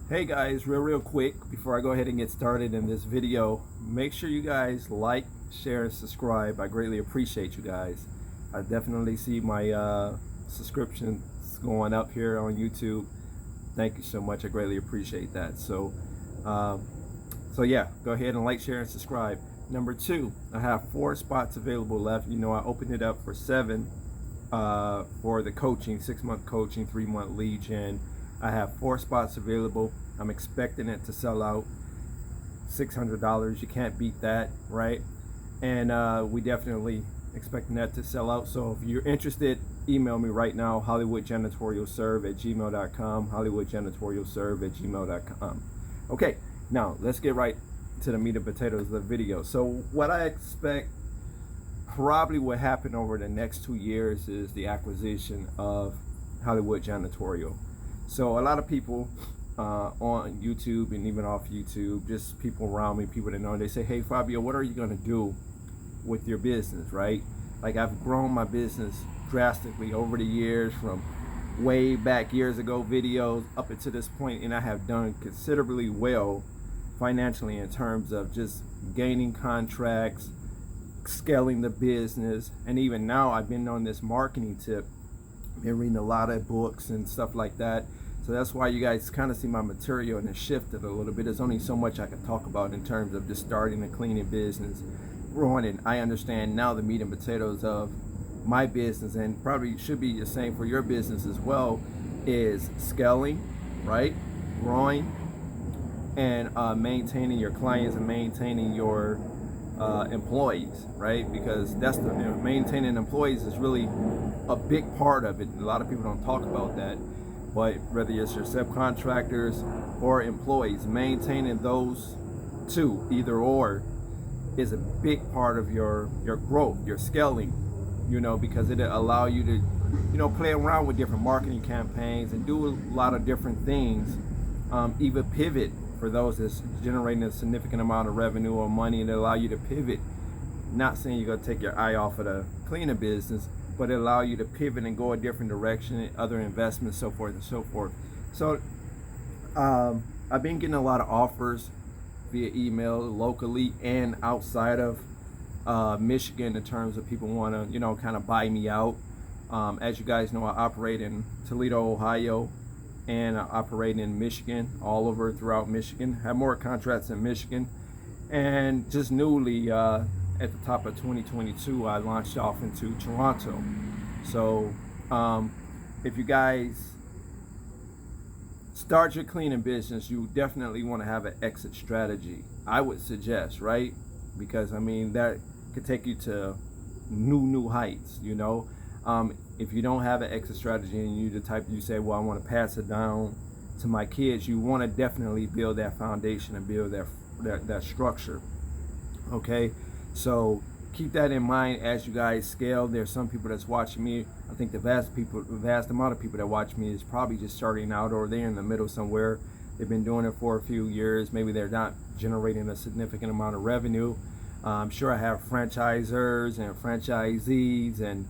Hey guys, real quick before I go ahead and get started in this video, make sure you guys like, share, and subscribe. I greatly appreciate you guys. I definitely see my subscriptions going up here on YouTube. Thank you so much. I greatly appreciate that. Um, so yeah, go ahead and like, share, and subscribe. Number two, I have 4 spots available left. You know, I opened it up for 7 for the coaching, 6-month coaching, 3-month lead gen. I have 4 spots available. I'm expecting it to sell out. $600. You can't beat that, right? And we definitely expecting that to sell out. So if you're interested, email me right now, HOLLYWOODJanitorialServe@gmail.com, HOLLYWOODJanitorialServe@gmail.com. Okay, now let's get right to the meat and potatoes of the video. So what I expect probably what happened over the next 2 years is the acquisition of Hollywood Janitorial. So a lot of people on YouTube and even off YouTube, just people around me, people that know, they say, hey Fabio, what are you going to do with your business, right? Like, I've grown my business drastically over the years, from way back years ago videos up until this point, and I have done considerably well financially in terms of just gaining contracts, scaling the business. And even now I've been on this marketing tip, been reading a lot of books and stuff like that. So that's why you guys kind of see my material and it shifted a little bit. There's only so much I can talk about in terms of just starting a cleaning business, growing it. I understand now the meat and potatoes of my business, and probably should be the same for your business as well, is scaling, right? Growing and maintaining your clients and maintaining your employees, right? Because that's the, maintaining employees is really a big part of it. A lot of people don't talk about that, but whether it's your subcontractors or employees, maintaining those two, either or, is a big part of your growth, your scaling, you know, because it allow you to, you know, play around with different marketing campaigns and do a lot of different things, even pivot for those that's generating a significant amount of revenue or money, and allow you to pivot. Not saying you're gonna take your eye off of the cleaning business, but it allow you to pivot and go a different direction, other investments, so forth and so forth. So I've been getting a lot of offers via email, locally and outside of Michigan, in terms of people want to, you know, kind of buy me out. As you guys know, I operate in Toledo, Ohio, and I operate in Michigan, all over throughout Michigan. Have more contracts in Michigan, and just newly at the top of 2022, I launched off into Toronto. So if you guys start your cleaning business, you definitely want to have an exit strategy, I would suggest, right? Because I mean, that could take you to new heights, you know. If you don't have an exit strategy and you the type, you say, well, I want to pass it down to my kids, you want to definitely build that foundation and build that structure. Okay, so keep that in mind as you guys scale. There's some people that's watching me. I think the vast amount of people that watch me is probably just starting out, or they're in the middle somewhere. They've been doing it for a few years. Maybe they're not generating a significant amount of revenue. I'm sure I have franchisors and franchisees and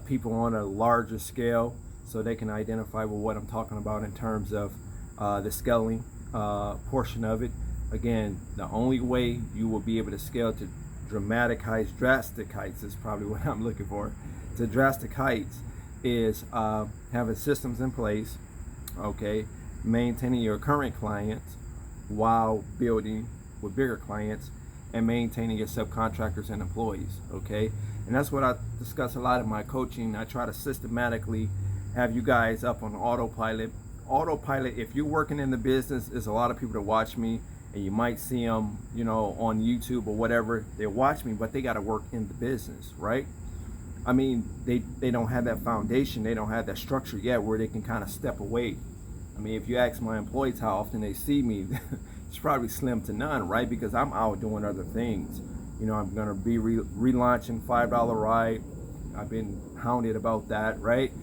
people on a larger scale, so they can identify with what I'm talking about in terms of the scaling portion of it. Again, the only way you will be able to scale to drastic heights is probably what I'm looking for. To drastic heights is having systems in place, okay, maintaining your current clients while building with bigger clients, and maintaining your subcontractors and employees, okay? And that's what I discuss a lot in my coaching. I try to systematically have you guys up on autopilot. Autopilot, if you're working in the business, there's a lot of people that watch me, and you might see them, you know, on YouTube or whatever. They watch me, but they got to work in the business, right? I mean, they don't have that foundation, they don't have that structure yet where they can kind of step away. I mean, if you ask my employees how often they see me, it's probably slim to none, right? Because I'm out doing other things. You know, I'm gonna be relaunching $5 Ride. I've been hounded about that, right?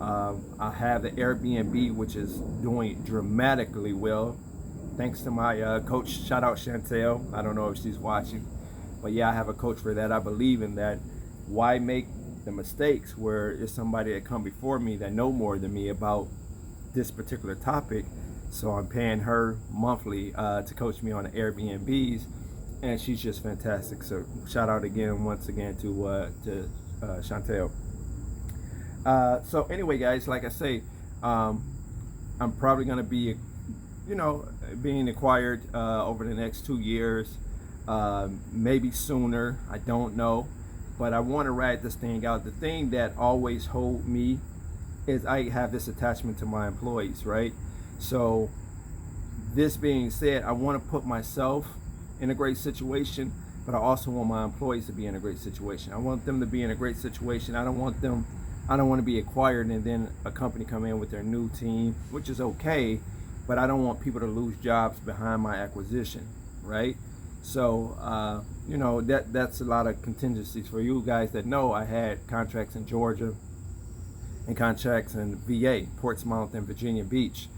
I have the Airbnb, which is doing dramatically well, thanks to my coach. Shout out Chantel. I don't know if she's watching, but yeah, I have a coach for that. I believe in that. Why make the mistakes where it's somebody that come before me that know more than me about this particular topic? So I'm paying her monthly to coach me on the Airbnbs, and she's just fantastic. So shout out again, once again, to Chantel. So anyway, guys, like I say, I'm probably going to be, being acquired over the next 2 years, maybe sooner. I don't know, but I want to ride this thing out. The thing that always hold me is I have this attachment to my employees, right? So this being said, I want to put myself in a great situation, but I also want my employees to be in a great situation. I want them to be in a great situation. I don't want to be acquired and then a company come in with their new team, which is okay, but I don't want people to lose jobs behind my acquisition, right? So, that's a lot of contingencies. For you guys that know, I had contracts in Georgia and contracts in VA, Portsmouth and Virginia Beach.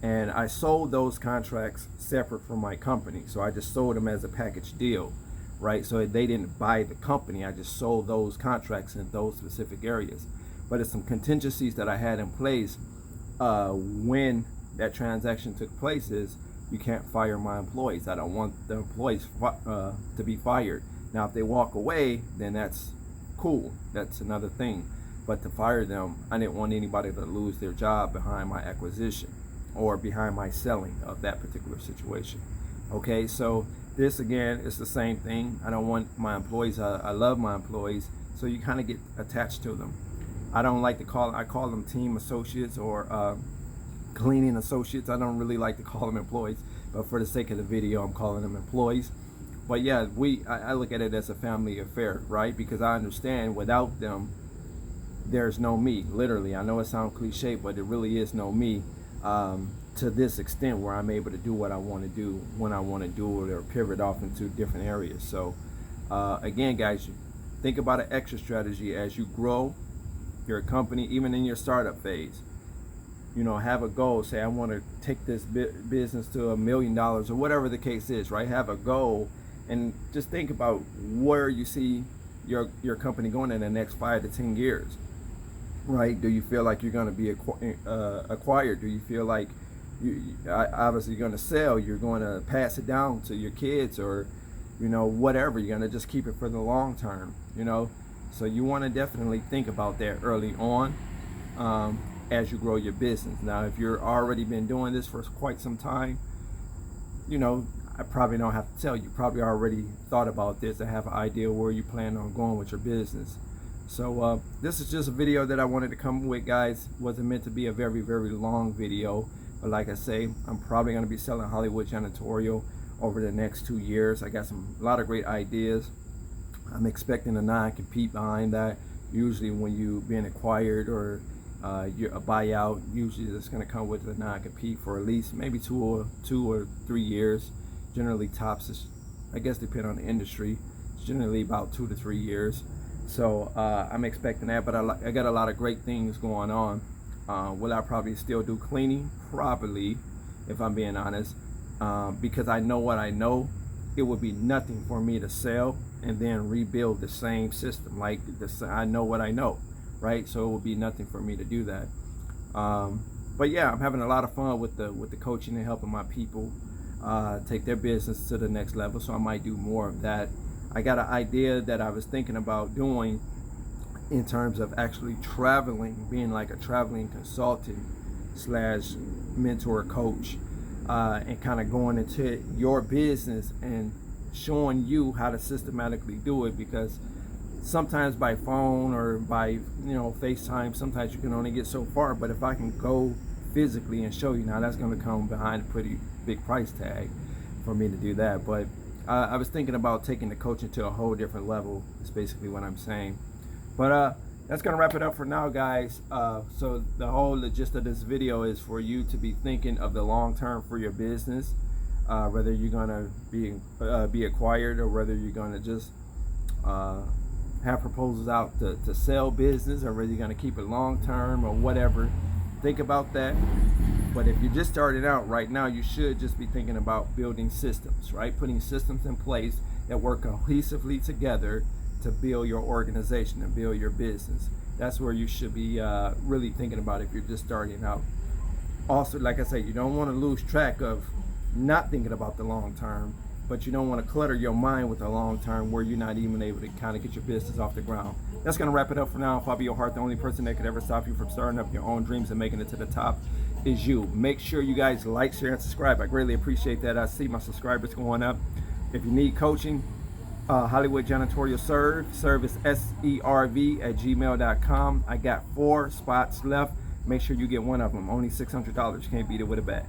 And I sold those contracts separate from my company. So I just sold them as a package deal, right? So they didn't buy the company. I just sold those contracts in those specific areas. But it's some contingencies that I had in place when that transaction took place. Is you can't fire my employees. I don't want the employees to be fired. Now, if they walk away, then that's cool. That's another thing. But to fire them, I didn't want anybody to lose their job behind my acquisition or behind my selling of that particular situation. Okay, so this again is the same thing. I don't want my employees, I love my employees, so you kind of get attached to them. I don't like to I call them team associates or cleaning associates. I don't really like to call them employees, but for the sake of the video, I'm calling them employees. But yeah, I look at it as a family affair, right? Because I understand without them, there's no me. Literally, I know it sounds cliche, but it really is no me. To this extent where I'm able to do what I want to do when I want to do it, or pivot off into different areas. So again, guys, think about an exit strategy as you grow your company, even in your startup phase. Have a goal. Say, I want to take this business to $1 million, or whatever the case is, right? Have a goal, and just think about where you see your company going in the next 5 to 10 years. Right? Do you feel like you're going to be acquired? Do you feel like obviously you're going to sell? You're going to pass it down to your kids, or whatever. You're going to just keep it for the long term. So you want to definitely think about that early on as you grow your business. Now, if you're already been doing this for quite some time, I probably don't have to tell you. Probably already thought about this and have an idea where you plan on going with your business. So this is just a video that I wanted to come with, guys. Wasn't meant to be a very, very long video, but like I say, I'm probably going to be selling Hollywood Janitorial over the next 2 years. I got a lot of great ideas. I'm expecting a non-compete behind that. Usually when you being acquired or you're a buyout, usually it's going to come with a non-compete for at least maybe 2 or 3 years. Generally tops is, I guess, depending on the industry, it's generally about 2 to 3 years. So I'm expecting that, but I got a lot of great things going on. Will I probably still do cleaning? Probably, if I'm being honest, because I know what I know. It would be nothing for me to sell and then rebuild the same system. Like this, I know what I know, right? So it would be nothing for me to do that. But yeah, I'm having a lot of fun with the coaching and helping my people take their business to the next level. So I might do more of that. I got an idea that I was thinking about doing in terms of actually traveling, being like a traveling consultant slash mentor coach, and kind of going into your business and showing you how to systematically do it. Because sometimes by phone or by FaceTime, sometimes you can only get so far. But if I can go physically and show you, now that's going to come behind a pretty big price tag for me to do that. But I was thinking about taking the coaching to a whole different level. Is basically what I'm saying. But that's gonna wrap it up for now, guys. So the whole gist of this video is for you to be thinking of the long term for your business, whether you're gonna be acquired or whether you're gonna just have proposals out to sell business, or whether you're gonna keep it long term or whatever. Think about that. But if you're just starting out right now, you should just be thinking about building systems, right? Putting systems in place that work cohesively together to build your organization and build your business. That's where you should be really thinking about if you're just starting out. also, like I said, you don't want to lose track of not thinking about the long term, but you don't want to clutter your mind with the long term where you're not even able to kind of get your business off the ground. That's going to wrap it up for now. Fabio Hart, the only person that could ever stop you from starting up your own dreams and making it to the top is you. Make sure you guys like, share, and subscribe. I greatly appreciate that. I see my subscribers going up. If you need coaching, Hollywood Janitorial Serve. Serve is SERV at gmail.com. I got 4 spots left. Make sure you get one of them. Only $600. Can't beat it with a bat.